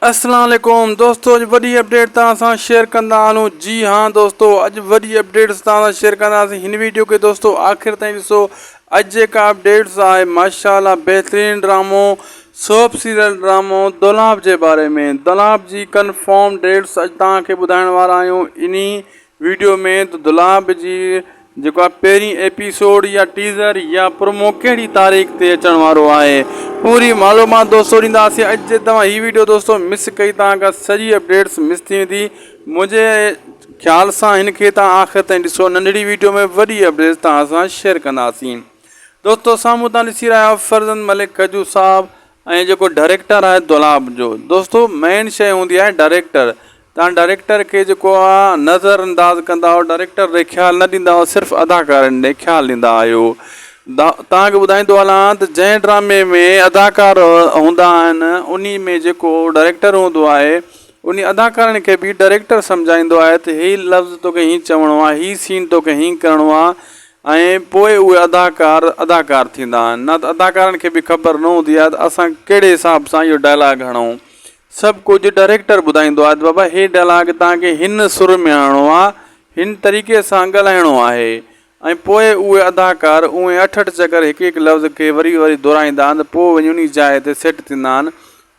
अस्सलाम वालेकुम दोस्तों, अज वॾी अपडेट तव्हां शेयर कंदा हलूं। जी हाँ दोस्तों, अज वॾी अपडेट्स तव्हां शेयर कंदासीं हिन वीडियो के। दोस्तों आख़िर ताईं ॾिसो, अज जेका अपडेट्स आहे माशाअल्लाह बेहतरीन ड्रामो, सोप सीरियल ड्रामो दुलाब जे बारे में। दुलाब जी कंफर्म डेट्स अज तव्हांखे ॿुधाइण वारा आहियूं इन वीडियो में। तो दुलाब जी जेको पहिरीं एपिसोड या टीज़र या प्रोमो कहिड़ी तारीख़ ते अचण वारो आहे, पूरी मालूमात दोस्तों ॾींदासीं। अॼु जे तव्हां हीअ वीडियो दोस्तों मिस कई तव्हांखां सॼी अपडेट्स मिस थी वेंदी। मुंहिंजे ख़्याल सां हिनखे तव्हां आख़िर ताईं ॾिसो, नंढड़ी वीडियो में वॾी अपडेट्स तव्हां सां शेयर कंदासीं। दोस्तों साम्हूं तव्हां ॾिसी रहिया आहियो फरज़ंद मलिक खजू साहब ऐं जेको डायरेक्टर आहे दुलाब जो। दोस्तों मेन शइ हूंदी आहे डायरेक्टर। तव्हां डायरेक्टर खे जेको आहे नज़रअंदाज़ कंदा आहियो, डायरेक्टर ॾे ख़्यालु न ॾींदा आहियो, सिर्फ़ु अदाकारनि ॾे ख़्यालु ॾींदा आहियो। तव्हांखे ॿुधाईंदो हलां त जंहिं ड्रामे में अदाकार हूंदा आहिनि उन में जेको डायरेक्टर हूंदो आहे उन अदाकारनि खे बि डायरेक्टर सम्झाईंदो आहे त हीअ लफ़्ज़ तोखे हीअं चवणो आहे, हीअ सीन तोखे हीअं करिणो आहे, ऐं पोइ उहे अदाकार थींदा आहिनि। न त अदाकारनि खे बि ख़बर न हूंदी आहे त असां कहिड़े हिसाब सां इहो डायलॉग हणूं। सभु कुझु डायरेक्टर ॿुधाईंदो आहे त बाबा हीअ डायलॉग तव्हांखे हिन सुर में हणिणो आहे, हिन तरीक़े सां ॻाल्हाइणो आहे। ऐं पोइ उहे अदाकार उहे अठ चकर हिकु लफ़्ज़ खे वरी वरी दोहराईंदा आहिनि, पोइ वञी उन जाइ ते सेट थींदा आहिनि,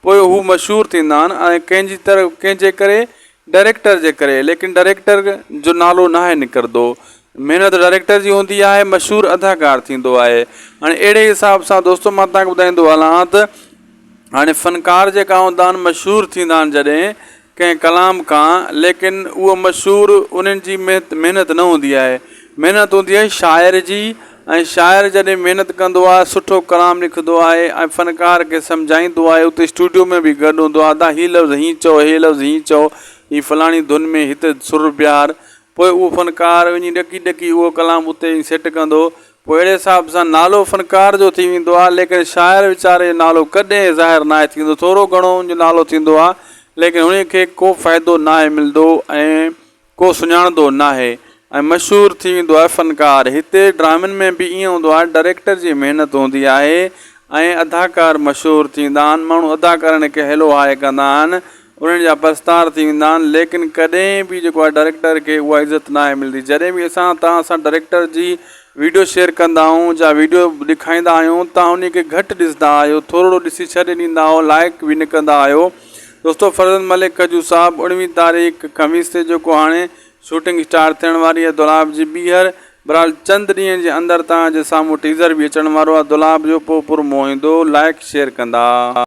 पोइ हू मशहूरु थींदा आहिनि। ऐं कंहिंजे करे डायरेक्टर जे करे, लेकिन डायरेक्टर जो नालो नाहे निकिरंदो। महिनत डायरेक्टर जी हूंदी आहे, मशहूरु अदाकार थींदो आहे। हाणे अहिड़े हिसाब सां दोस्तों मां तव्हांखे ॿुधाईंदो हलां त हाणे फ़नकार जेका हूंदा आहिनि मशहूरु थींदा आहिनि जॾहिं कंहिं कलाम खां, लेकिन उहो मशहूरु उन्हनि जी महिनत न हूंदी आहे। महिनत हूंदी आहे शाइर जी, ऐं शाइर जॾहिं महिनत कंदो आहे, सुठो कलाम लिखंदो आहे ऐं फ़नकार खे सम्झाईंदो आहे, उते स्टूडियो में बि गॾु हूंदो आहे, त हीअ लफ़्ज़ हीअं चओ, हीअ लफ़्ज़ हीअं चओ, हीअ फलाणी धुन में हिते सुर बिहार। पोइ उहो फ़नकार वञी ॾकी ॾकी उहो कलाम उते सेट कंदो। पोइ अहिड़े हिसाब सां नालो फ़नकार जो थी वेंदो आहे, लेकिन शाइर वीचारे जो नालो कॾहिं ज़ाहिर नाहे थींदो। थोरो घणो उनजो नालो थींदो आहे, लेकिन उनखे को फ़ाइदो नाहे मिलंदो ऐं को सुञाणंदो नाहे, ऐं मशहूरु थी वेंदो आहे फ़नकार। हिते ड्रामनि में बि ईअं हूंदो आहे, डायरेक्टर जी महिनत हूंदी आहे ऐं अदाकार मशहूरु थींदा आहिनि। माण्हू अदाकारनि खे हेलो हाय कंदा आहिनि, उन्हनि जा प्रस्तार थी वेंदा आहिनि, लेकिन कॾहिं बि जेको आहे डायरेक्टर खे उहा इज़त नाहे मिलंदी। जॾहिं बि असां तव्हां सां डायरेक्टर जी वीडियो शेयर कंदा आहियूं या वीडियो ॾेखारींदा आहियूं, तव्हां उनखे घटि ॾिसंदा आहियो, थोरो ॾिसी छॾे ॾींदा आहियो, लाइक बि न कंदा आहियो। दोस्तों फरज़ंद मलिक खजू साहब 19 तारीख़ खमीस ते जेको हाणे शूटिंग स्टार्ट थियण वारी आहे दुलाब जी ॿीहर। बहरहाल चंद ॾींहंनि जे अंदरि तव्हांजे साम्हूं टीज़र बि अचण वारो आहे दुलाब जो। पोइ पुरमो ईंदो, लाइक शेयर कंदा।